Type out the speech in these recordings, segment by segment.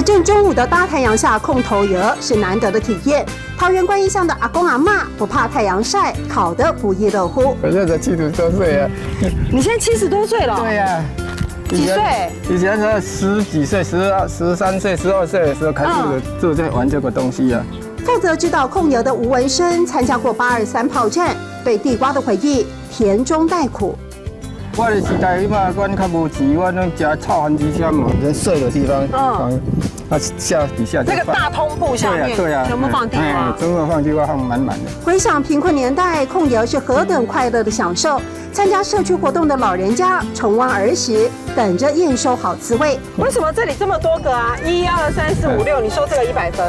在正中午的大太阳下控头油是难得的体验。桃园观音乡的阿公阿嬷不怕太阳晒，烤得不亦乐乎。我现在70多岁啊。你现在70多岁了？对呀。几岁？以前是10几岁、13岁、12岁的时候开始就在玩这个东西啊。负责指导控油的吴文生参加过823炮战，对地瓜的回忆甜中带苦。我的时代嘛，阮较无钱，我拢食炒番薯签嘛，人睡的地方，下底下那个大通铺下面，对啊，全部放地瓜，全部放地瓜，放满满的。回想贫困年代，控油是何等快乐的享受。参加社区活动的老人家重温儿时，等着验收好滋味。为什么这里这么多个啊？1、2、3、4、5、6，你说这个100分？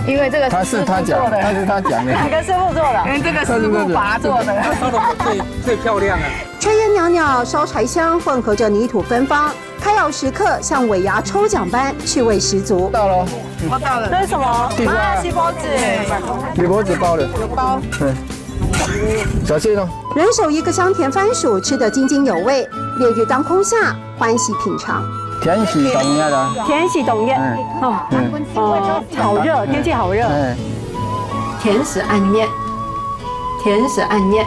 因为这个他是他讲的，你跟师傅做的，这个师傅把它做的，烧的最漂亮啊！炊烟袅袅，烧柴香混合着泥土芬芳，开窑时刻像尾牙抽奖般趣味十足。到了，我到了，这是什么？锡箔纸，铝箔纸包的，有包，对，小心哦。人手一个香甜番薯，吃得津津有味。烈日当空下，欢喜品尝。天喜董宴的，天喜董宴，好热，天气好热。甜食暗面，甜食暗面。